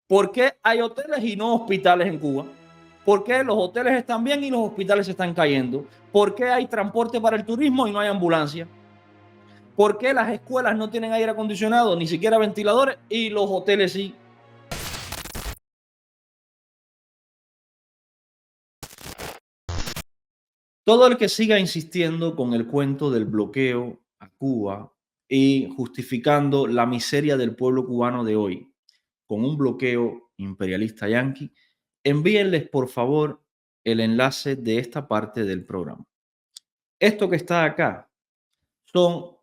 ¿Por qué hay hoteles y no hospitales en Cuba? ¿Por qué los hoteles están bien y los hospitales se están cayendo? ¿Por qué hay transporte para el turismo y no hay ambulancia? ¿Por qué las escuelas no tienen aire acondicionado, ni siquiera ventiladores, y los hoteles sí? Todo el que siga insistiendo con el cuento del bloqueo a Cuba y justificando la miseria del pueblo cubano de hoy con un bloqueo imperialista yanqui, envíenles por favor el enlace de esta parte del programa. Esto que está acá son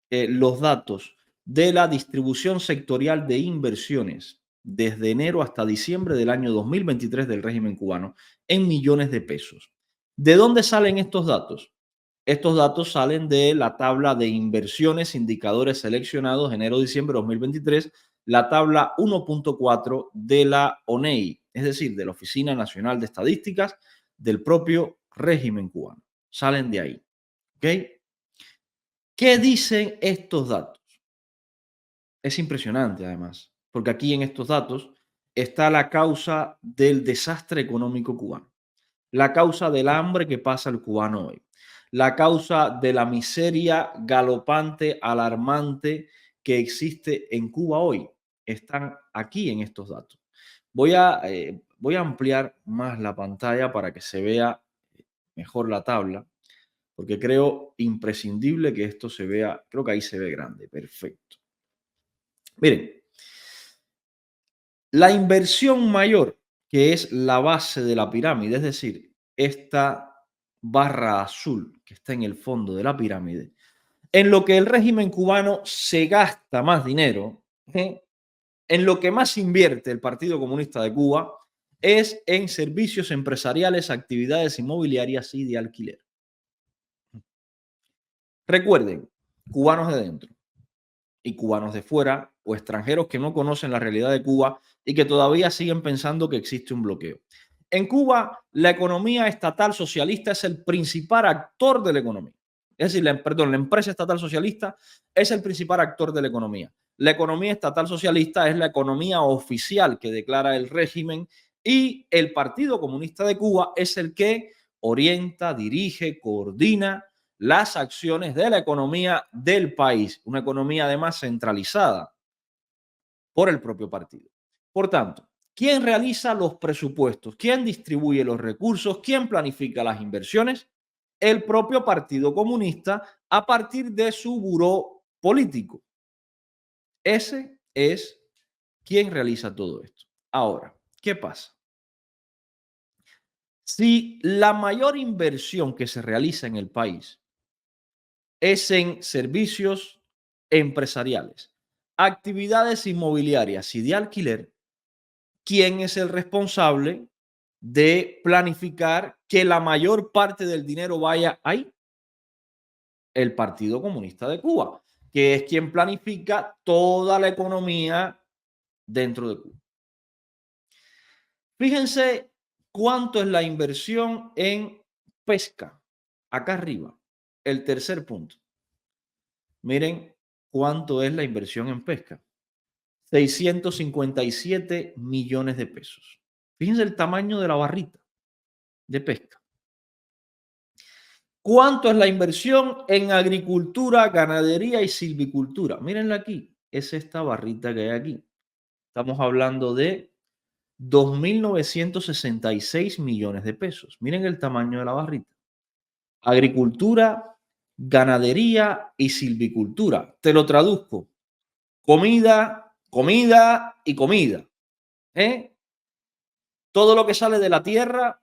los datos de la distribución sectorial de inversiones desde enero hasta diciembre del año 2023 del régimen cubano en millones de pesos. ¿De dónde salen estos datos? Estos datos salen de la tabla de inversiones, indicadores seleccionados enero-diciembre de 2023, la tabla 1.4 de la ONEI, es decir, de la Oficina Nacional de Estadísticas del propio régimen cubano. Salen de ahí. ¿Ok? ¿Qué dicen estos datos? Es impresionante, además, porque aquí en estos datos está la causa del desastre económico cubano, la causa del hambre que pasa el cubano hoy, la causa de la miseria galopante, alarmante que existe en Cuba hoy. Están aquí en estos datos. Voy a ampliar más la pantalla para que se vea mejor la tabla, porque creo imprescindible que esto se vea, creo que ahí se ve grande, perfecto. Miren, la inversión mayor, que es la base de la pirámide, es decir, esta barra azul que está en el fondo de la pirámide, en lo que el régimen cubano se gasta más dinero, en lo que más invierte el Partido Comunista de Cuba, es en servicios empresariales, actividades inmobiliarias y de alquiler. Recuerden, cubanos de dentro y cubanos de fuera o extranjeros que no conocen la realidad de Cuba y que todavía siguen pensando que existe un bloqueo. En Cuba, la economía estatal socialista es el principal actor de la economía. Es decir, la empresa estatal socialista es el principal actor de la economía. La economía estatal socialista es la economía oficial que declara el régimen y el Partido Comunista de Cuba es el que orienta, dirige, coordina las acciones de la economía del país, una economía además centralizada por el propio partido. Por tanto, ¿quién realiza los presupuestos? ¿Quién distribuye los recursos? ¿Quién planifica las inversiones? El propio Partido Comunista a partir de su buró político. Ese es quien realiza todo esto. Ahora, ¿qué pasa? Si la mayor inversión que se realiza en el país es en servicios empresariales, actividades inmobiliarias y de alquiler, ¿quién es el responsable de planificar que la mayor parte del dinero vaya ahí? El Partido Comunista de Cuba, que es quien planifica toda la economía dentro de Cuba. Fíjense cuánto es la inversión en pesca. Acá arriba, el tercer punto. Miren cuánto es la inversión en pesca. 657 millones de pesos. Fíjense el tamaño de la barrita de pesca. ¿Cuánto es la inversión en agricultura, ganadería y silvicultura? Mírenla aquí. Es esta barrita que hay aquí. Estamos hablando de 2.966 millones de pesos. Miren el tamaño de la barrita. Agricultura, ganadería y silvicultura. Te lo traduzco. Comida, comida y comida. ¿Eh? Todo lo que sale de la tierra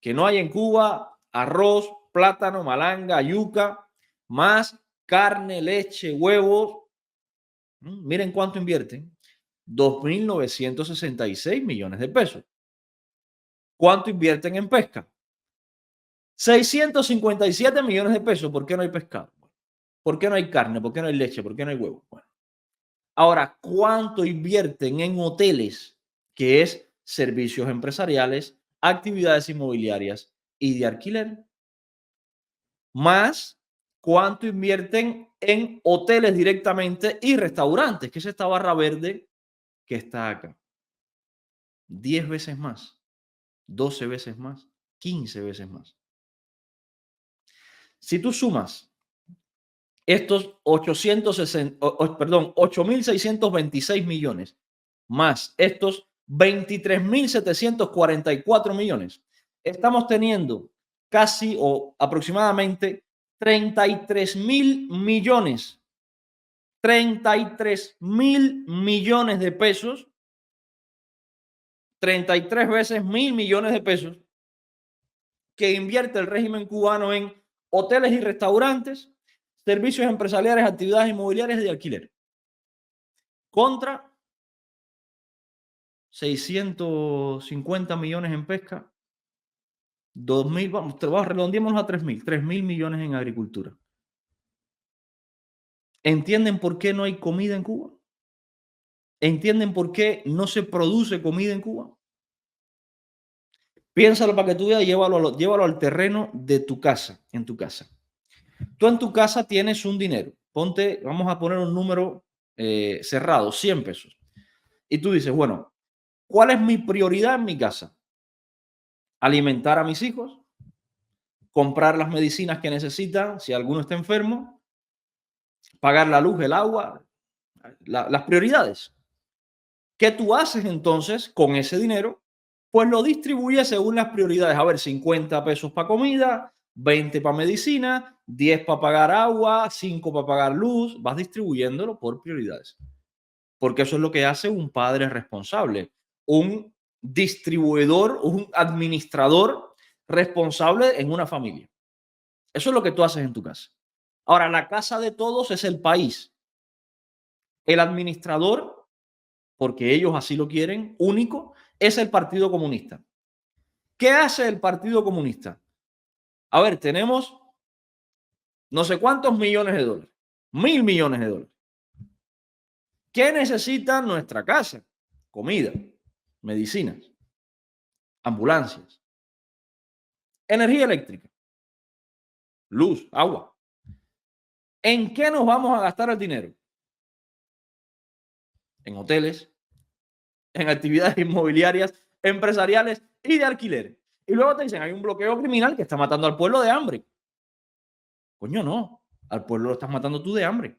que no hay en Cuba: arroz, plátano, malanga, yuca, más carne, leche, huevos. Miren cuánto invierten: 2.966 millones de pesos. ¿Cuánto invierten en pesca? 657 millones de pesos. ¿Por qué no hay pescado? ¿Por qué no hay carne? ¿Por qué no hay leche? ¿Por qué no hay huevos? Bueno. Ahora, ¿cuánto invierten en hoteles, que es servicios empresariales, actividades inmobiliarias y de alquiler? Más cuánto invierten en hoteles directamente y restaurantes, que es esta barra verde que está acá. 10 veces más, 12 veces más, 15 veces más. Si tú sumas estos 8.626 millones más estos 23.744 millones, estamos teniendo casi o aproximadamente 33.000 millones, 33.000 millones de pesos, 33 veces 1.000 millones de pesos que invierte el régimen cubano en hoteles y restaurantes, servicios empresariales, actividades inmobiliarias y de alquiler. Contra 650 millones en pesca, 2.000, vamos, redondeémoslo a 3.000 millones en agricultura. ¿Entienden por qué no hay comida en Cuba? ¿Entienden por qué no se produce comida en Cuba? Piénsalo para que tú veas y llévalo al terreno de tu casa, en tu casa. Tú en tu casa tienes un dinero. Ponte, vamos a poner un número cerrado, 100 pesos. Y tú dices, bueno, ¿cuál es mi prioridad en mi casa? Alimentar a mis hijos, comprar las medicinas que necesitan si alguno está enfermo, pagar la luz, el agua, las prioridades. ¿Qué tú haces entonces con ese dinero? Pues lo distribuyes según las prioridades. A ver, 50 pesos para comida, 20 para medicina, 10 para pagar agua, 5 para pagar luz. Vas distribuyéndolo por prioridades. Porque eso es lo que hace un padre responsable, un distribuidor, un administrador responsable en una familia. Eso es lo que tú haces en tu casa. Ahora, la casa de todos es el país. El administrador, porque ellos así lo quieren, único, es el Partido Comunista. ¿Qué hace el Partido Comunista? A ver, tenemos no sé cuántos millones de dólares, 1.000 millones de dólares. ¿Qué necesita nuestra casa? Comida, medicinas, ambulancias, energía eléctrica, luz, agua. ¿En qué nos vamos a gastar el dinero? En hoteles, en actividades inmobiliarias, empresariales y de alquiler. Y luego te dicen, hay un bloqueo criminal que está matando al pueblo de hambre. Coño, no. Al pueblo lo estás matando tú de hambre.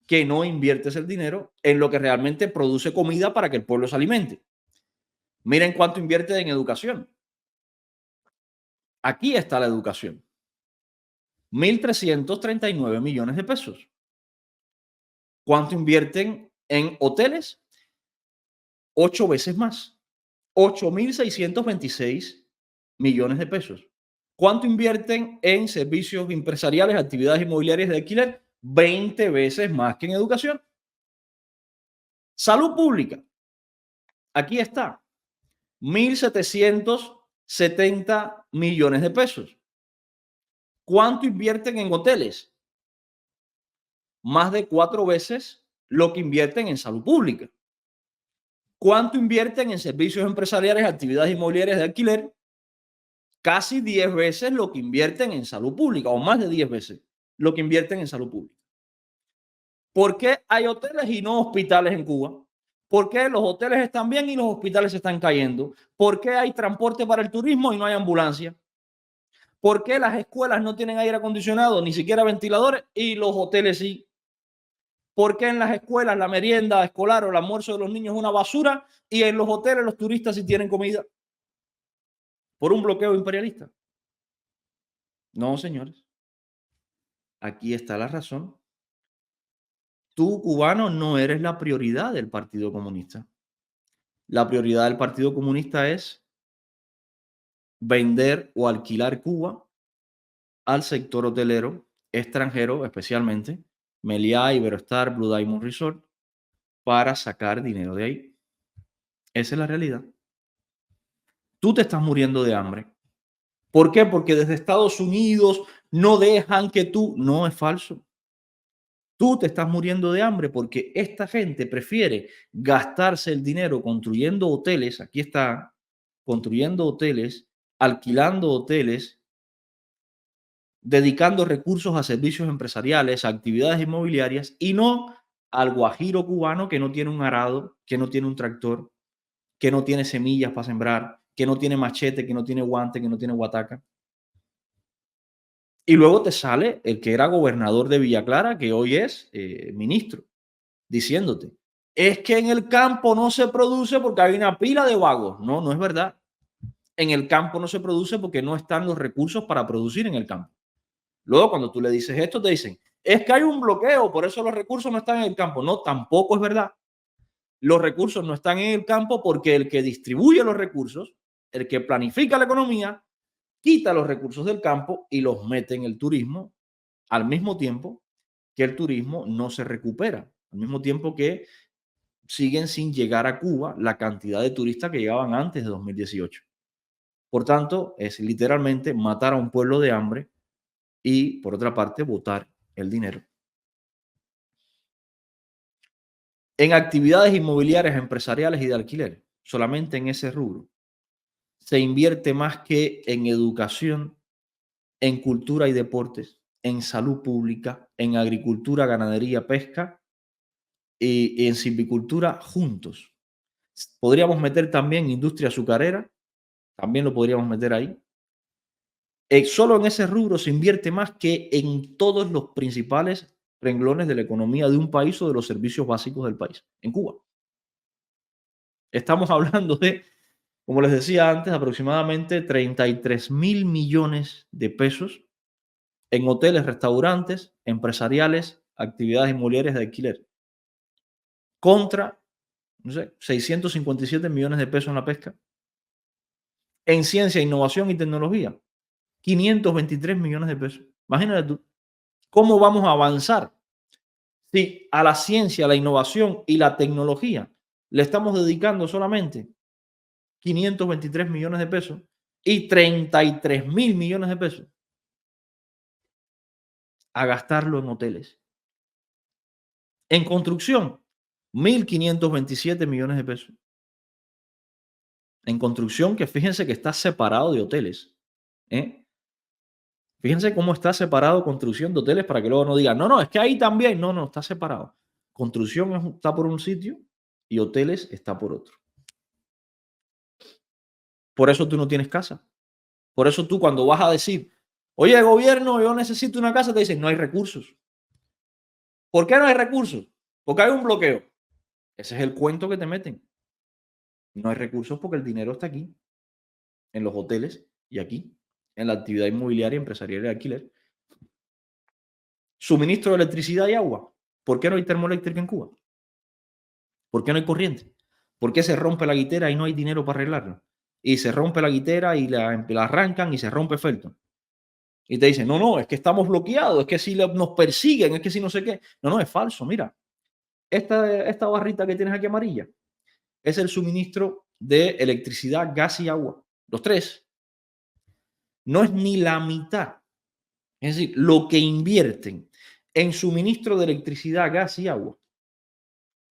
Que no inviertes el dinero en lo que realmente produce comida para que el pueblo se alimente. Miren cuánto invierte en educación. Aquí está la educación. 1.339 millones de pesos. ¿Cuánto invierten en hoteles? 8 veces más. 8.626 millones de pesos. ¿Cuánto invierten en servicios empresariales, actividades inmobiliarias de alquiler? 20 veces más que en educación. Salud pública. Aquí está. 1.770 millones de pesos. ¿Cuánto invierten en hoteles? Más de 4 veces lo que invierten en salud pública. ¿Cuánto invierten en servicios empresariales, actividades inmobiliarias de alquiler? Casi 10 veces lo que invierten en salud pública, o más de 10 veces lo que invierten en salud pública. ¿Por qué hay hoteles y no hospitales en Cuba? ¿Por qué los hoteles están bien y los hospitales se están cayendo? ¿Por qué hay transporte para el turismo y no hay ambulancia? ¿Por qué las escuelas no tienen aire acondicionado, ni siquiera ventiladores, y los hoteles sí? ¿Por qué en las escuelas la merienda escolar o el almuerzo de los niños es una basura y en los hoteles los turistas sí tienen comida? ¿Por un bloqueo imperialista? No, señores. Aquí está la razón. Tú, cubano, no eres la prioridad del Partido Comunista. La prioridad del Partido Comunista es vender o alquilar Cuba al sector hotelero extranjero, especialmente Meliá, Iberostar, Blue Diamond Resort, para sacar dinero de ahí. Esa es la realidad. Tú te estás muriendo de hambre. ¿Por qué? Porque desde Estados Unidos no dejan que tú... No, es falso. Tú te estás muriendo de hambre porque esta gente prefiere gastarse el dinero construyendo hoteles, aquí está, construyendo hoteles, alquilando hoteles, dedicando recursos a servicios empresariales, a actividades inmobiliarias y no al guajiro cubano que no tiene un arado, que no tiene un tractor, que no tiene semillas para sembrar, que no tiene machete, que no tiene guante, que no tiene guataca. Y luego te sale el que era gobernador de Villa Clara, que hoy es ministro, diciéndote, es que en el campo no se produce porque hay una pila de vagos. No, no es verdad. En el campo no se produce porque no están los recursos para producir en el campo. Luego, cuando tú le dices esto, te dicen, es que hay un bloqueo, por eso los recursos no están en el campo. No, tampoco es verdad. Los recursos no están en el campo porque el que distribuye los recursos, el que planifica la economía, quita los recursos del campo y los mete en el turismo al mismo tiempo que el turismo no se recupera, al mismo tiempo que siguen sin llegar a Cuba la cantidad de turistas que llegaban antes de 2018. Por tanto, es literalmente matar a un pueblo de hambre y, por otra parte, botar el dinero. En actividades inmobiliarias, empresariales y de alquiler, solamente en ese rubro, se invierte más que en educación, en cultura y deportes, en salud pública, en agricultura, ganadería, pesca y en silvicultura juntos. Podríamos meter también industria azucarera, también lo podríamos meter ahí. Solo en ese rubro se invierte más que en todos los principales renglones de la economía de un país o de los servicios básicos del país, en Cuba. Estamos hablando de, como les decía antes, aproximadamente 33.000 millones de pesos en hoteles, restaurantes, empresariales, actividades inmobiliarias de alquiler, contra, no sé, 657 millones de pesos en la pesca. En ciencia, innovación y tecnología, 523 millones de pesos. Imagínate tú, ¿cómo vamos a avanzar si a la ciencia, la innovación y la tecnología le estamos dedicando solamente 523 millones de pesos y 33.000 millones de pesos a gastarlo en hoteles? En construcción, 1.527 millones de pesos. En construcción, que fíjense que está separado de hoteles. ¿Eh? Fíjense cómo está separado construcción de hoteles para que luego no digan, no, no, es que ahí también. No, no, está separado. Construcción está por un sitio y hoteles está por otro. Por eso tú no tienes casa. Por eso tú cuando vas a decir, oye, gobierno, yo necesito una casa, te dicen, no hay recursos. ¿Por qué no hay recursos? Porque hay un bloqueo. Ese es el cuento que te meten. No hay recursos porque el dinero está aquí, en los hoteles y aquí, en la actividad inmobiliaria, empresarial y de alquiler. Suministro de electricidad y agua. ¿Por qué no hay termoeléctrica en Cuba? ¿Por qué no hay corriente? ¿Por qué se rompe la guitera y no hay dinero para arreglarla? Y se rompe la guitera y la arrancan y se rompe Felton. Y te dicen, no, no, es que estamos bloqueados, es que si nos persiguen, es que si no sé qué. No, no, es falso. Mira, esta barrita que tienes aquí amarilla es el suministro de electricidad, gas y agua. Los tres. No es ni la mitad. Es decir, lo que invierten en suministro de electricidad, gas y agua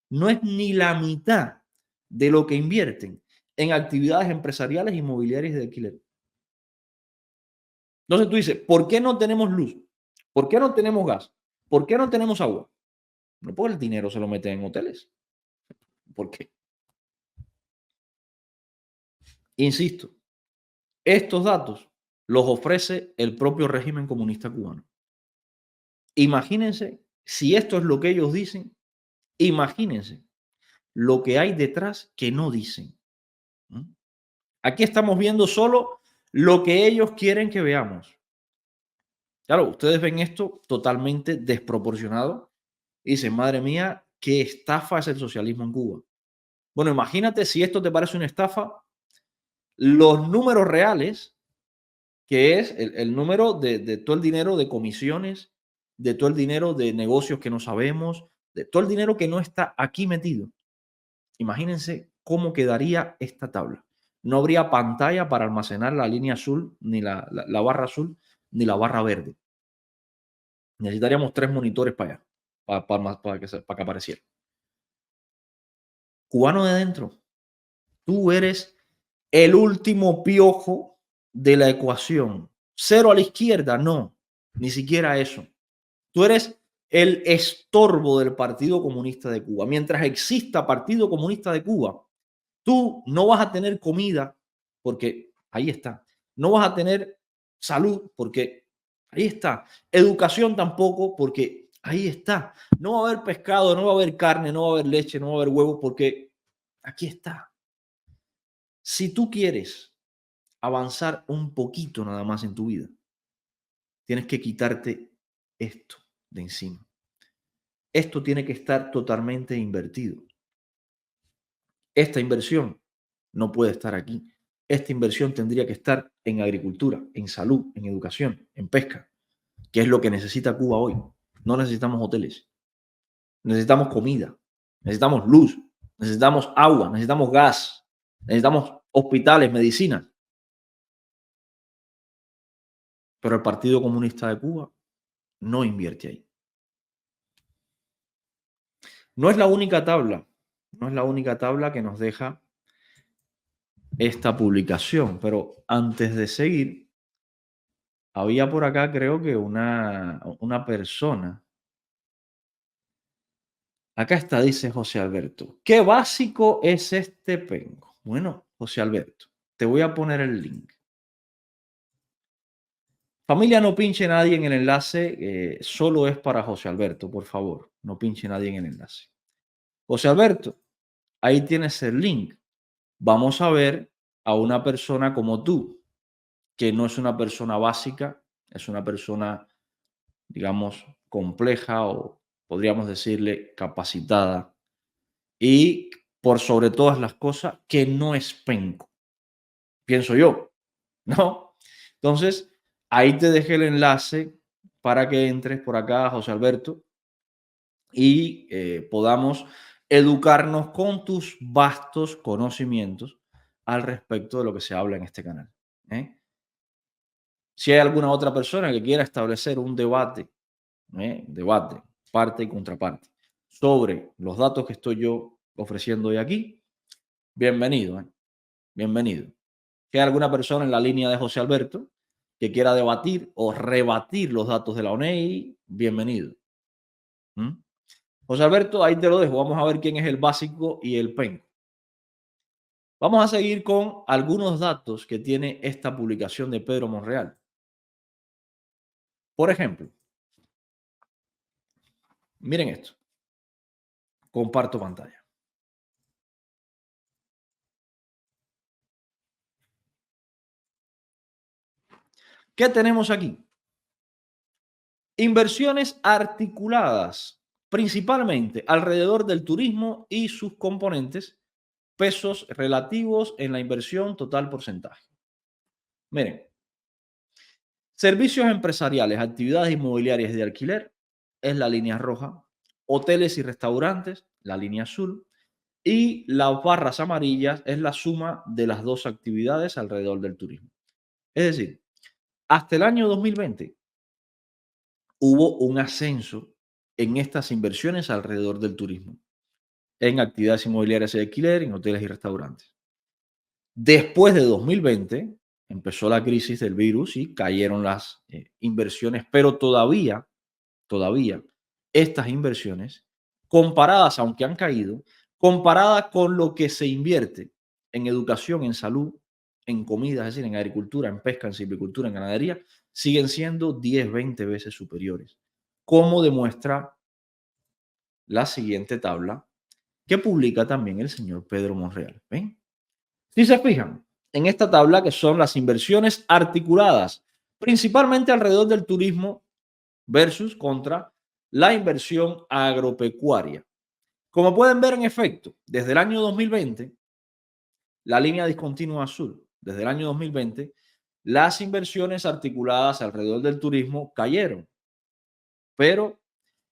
no es ni la mitad de lo que invierten en actividades empresariales inmobiliarias de alquiler. Entonces tú dices, ¿por qué no tenemos luz? ¿Por qué no tenemos gas? ¿Por qué no tenemos agua? No, porque el dinero se lo meten en hoteles. ¿Por qué? Insisto, estos datos los ofrece el propio régimen comunista cubano. Imagínense si esto es lo que ellos dicen, imagínense lo que hay detrás que no dicen. Aquí estamos viendo solo lo que ellos quieren que veamos. Claro, ustedes ven esto totalmente desproporcionado y dicen, madre mía, qué estafa es el socialismo en Cuba. Bueno, imagínate si esto te parece una estafa, los números reales, que es el número de todo el dinero de comisiones, de todo el dinero de negocios que no sabemos, de todo el dinero que no está aquí metido. Imagínense cómo quedaría esta tabla. No habría pantalla para almacenar la línea azul, ni la barra azul, ni la barra verde. Necesitaríamos 3 monitores para allá, para que apareciera. Cubano de dentro, tú eres el último piojo de la ecuación. Cero a la izquierda, no, ni siquiera eso. Tú eres el estorbo del Partido Comunista de Cuba. Mientras exista Partido Comunista de Cuba, Tú no vas a tener comida porque ahí está. No vas a tener salud porque ahí está. Educación tampoco porque ahí está. No va a haber pescado, no va a haber carne, no va a haber leche, no va a haber huevos porque aquí está. Si tú quieres avanzar un poquito nada más en tu vida, tienes que quitarte esto de encima. Esto tiene que estar totalmente invertido. Esta inversión no puede estar aquí. Esta inversión tendría que estar en agricultura, en salud, en educación, en pesca, que es lo que necesita Cuba hoy. No necesitamos hoteles, necesitamos comida, necesitamos luz, necesitamos agua, necesitamos gas, necesitamos hospitales, medicinas. Pero el Partido Comunista de Cuba no invierte ahí. No es la única tabla, no es la única tabla que nos deja esta publicación, pero antes de seguir, había por acá creo que una persona. Acá está, dice José Alberto. ¿Qué básico es este penco? Bueno, José Alberto, te voy a poner el link. Familia, no pinche nadie en el enlace, solo es para José Alberto, por favor. No pinche nadie en el enlace. José Alberto, ahí tienes el link. Vamos a ver a una persona como tú, que no es una persona básica, es una persona, digamos, compleja o podríamos decirle capacitada y por sobre todas las cosas que no es penco, pienso yo, ¿no? Entonces, ahí te dejé el enlace para que entres por acá, José Alberto, y podamos educarnos con tus vastos conocimientos al respecto de lo que se habla en este canal. ¿Eh? Si hay alguna otra persona que quiera establecer un debate, debate, parte y contraparte, sobre los datos que estoy yo ofreciendo hoy aquí, bienvenido, bienvenido. Si hay alguna persona en la línea de José Alberto que quiera debatir o rebatir los datos de la ONEI, bienvenido. ¿Mm? José Alberto, ahí te lo dejo. Vamos a ver quién es el básico y el penco. Vamos a seguir con algunos datos que tiene esta publicación de Pedro Monreal. Por ejemplo, miren esto. Comparto pantalla. ¿Qué tenemos aquí? Inversiones articuladas, principalmente alrededor del turismo y sus componentes, pesos relativos en la inversión total porcentaje. Miren, servicios empresariales, actividades inmobiliarias de alquiler, es la línea roja, hoteles y restaurantes, la línea azul, y las barras amarillas es la suma de las dos actividades alrededor del turismo. Es decir, hasta el año 2020 hubo un ascenso en estas inversiones alrededor del turismo, en actividades inmobiliarias de alquiler, en hoteles y restaurantes. Después de 2020 empezó la crisis del virus y cayeron las inversiones, pero todavía estas inversiones, comparadas, aunque han caído, comparadas con lo que se invierte en educación, en salud, en comida, es decir, en agricultura, en pesca, en silvicultura, en ganadería, siguen siendo 10, 20 veces superiores, como demuestra la siguiente tabla que publica también el señor Pedro Monreal. ¿Ven? Si se fijan en esta tabla, que son las inversiones articuladas, principalmente alrededor del turismo versus contra la inversión agropecuaria. Como pueden ver, en efecto, desde el año 2020, la línea discontinua azul, desde el año 2020, las inversiones articuladas alrededor del turismo cayeron. Pero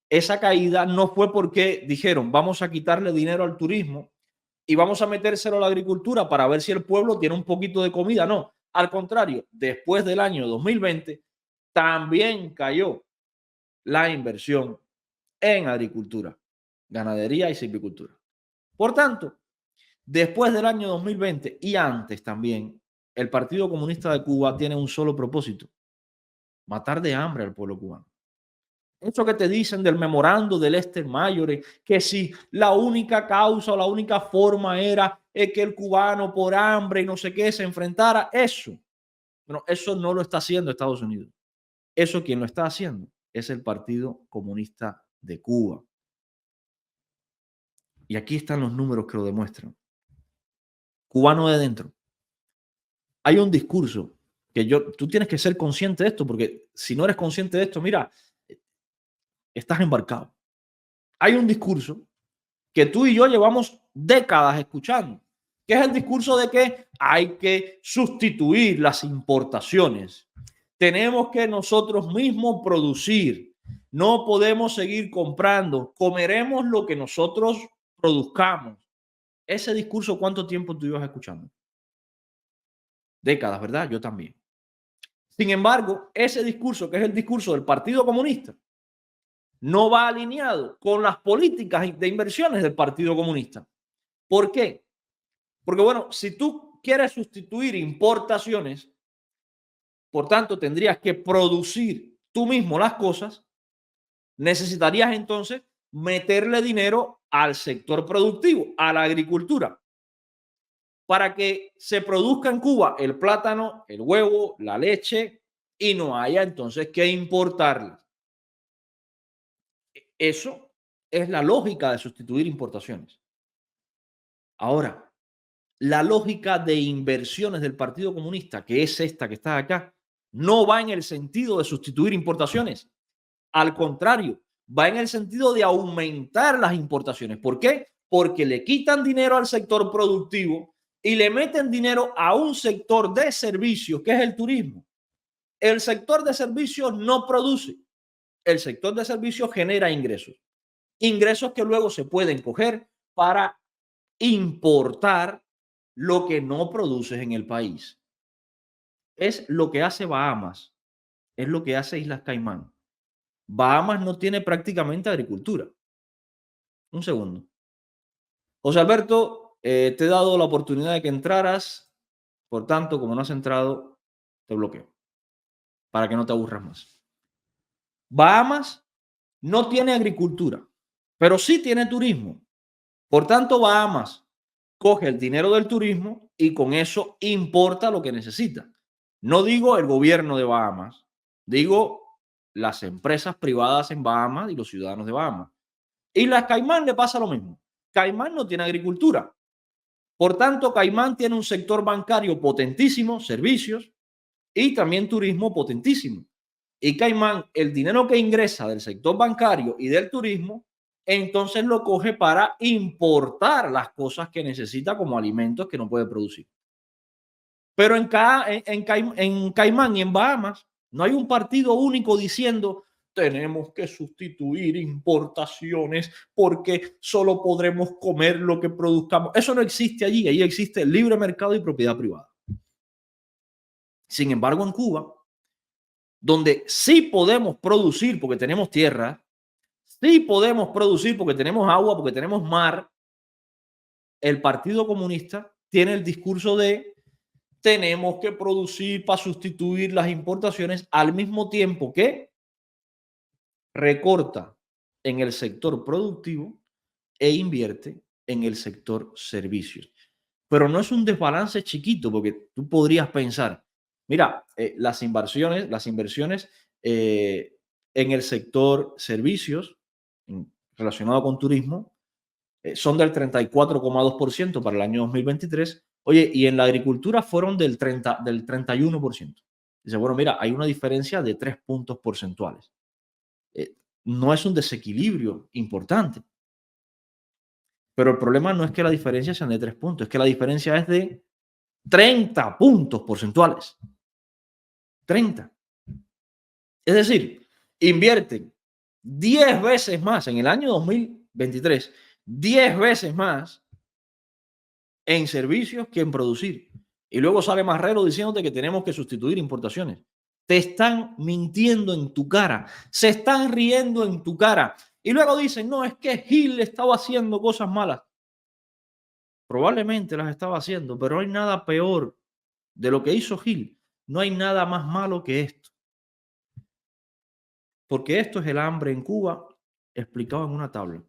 esa caída no fue porque dijeron vamos a quitarle dinero al turismo y vamos a metérselo a la agricultura para ver si el pueblo tiene un poquito de comida. No, al contrario, después del año 2020 también cayó la inversión en agricultura, ganadería y silvicultura. Por tanto, después del año 2020 y antes también, el Partido Comunista de Cuba tiene un solo propósito: matar de hambre al pueblo cubano. Eso que te dicen del memorando del Ester Mayor, que si la única causa o la única forma era que el cubano por hambre y no sé qué se enfrentara, eso. Bueno, eso no lo está haciendo Estados Unidos. Eso quien lo está haciendo es el Partido Comunista de Cuba. Y aquí están los números que lo demuestran. Cubano de dentro. Hay un discurso que tú tienes que ser consciente de esto, porque si no eres consciente de esto, mira, estás embarcado. Hay un discurso que tú y yo llevamos décadas escuchando, que es el discurso de que hay que sustituir las importaciones. Tenemos que nosotros mismos producir. No podemos seguir comprando. Comeremos lo que nosotros produzcamos. Ese discurso, ¿cuánto tiempo tú ibas escuchando? Décadas, ¿verdad? Yo también. Sin embargo, ese discurso, que es el discurso del Partido Comunista, no va alineado con las políticas de inversiones del Partido Comunista. ¿Por qué? Porque, bueno, si tú quieres sustituir importaciones, por tanto, tendrías que producir tú mismo las cosas, necesitarías entonces meterle dinero al sector productivo, a la agricultura, para que se produzca en Cuba el plátano, el huevo, la leche y no haya entonces que importarlas. Eso es la lógica de sustituir importaciones. Ahora, la lógica de inversiones del Partido Comunista, que es esta que está acá, no va en el sentido de sustituir importaciones. Al contrario, va en el sentido de aumentar las importaciones. ¿Por qué? Porque le quitan dinero al sector productivo y le meten dinero a un sector de servicios, que es el turismo. El sector de servicios no produce. El sector de servicios genera ingresos. Ingresos que luego se pueden coger para importar lo que no produces en el país. Es lo que hace Bahamas, es lo que hace Islas Caimán. Bahamas no tiene prácticamente agricultura. Un segundo. José Alberto, te he dado la oportunidad de que entraras, por tanto, como no has entrado, te bloqueo para que no te aburras más. Bahamas no tiene agricultura, pero sí tiene turismo. Por tanto, Bahamas coge el dinero del turismo y con eso importa lo que necesita. No digo el gobierno de Bahamas, digo las empresas privadas en Bahamas y los ciudadanos de Bahamas. Y las Caimán le pasa lo mismo. Caimán no tiene agricultura. Por tanto, Caimán tiene un sector bancario potentísimo, servicios, y también turismo potentísimo. Y Caimán, el dinero que ingresa del sector bancario y del turismo, entonces lo coge para importar las cosas que necesita como alimentos que no puede producir. Pero en Caimán y en Bahamas no hay un partido único diciendo tenemos que sustituir importaciones porque solo podremos comer lo que produzcamos. Eso no existe allí. Allí existe el libre mercado y propiedad privada. Sin embargo, en Cuba, donde sí podemos producir porque tenemos tierra, sí podemos producir porque tenemos agua, porque tenemos mar, el Partido Comunista tiene el discurso de tenemos que producir para sustituir las importaciones al mismo tiempo que recorta en el sector productivo e invierte en el sector servicios. Pero no es un desbalance chiquito, porque tú podrías pensar, mira, las inversiones en el sector servicios relacionado con turismo son del 34,2% para el año 2023. Oye, y en la agricultura fueron del 31%. Dice, bueno, mira, hay una diferencia de 3 puntos porcentuales. No es un desequilibrio importante. Pero el problema no es que la diferencia sean de 3 puntos, es que la diferencia es de 30 puntos porcentuales. 30. Es decir, invierten 10 veces más en el año 2023, 10 veces más en servicios que en producir. Y luego sale Marrero diciéndote que tenemos que sustituir importaciones. Te están mintiendo en tu cara, se están riendo en tu cara. Y luego dicen, no, es que Gil estaba haciendo cosas malas. Probablemente las estaba haciendo, pero no hay nada peor de lo que hizo Gil. No hay nada más malo que esto. porque esto es el hambre en Cuba explicado en una tabla.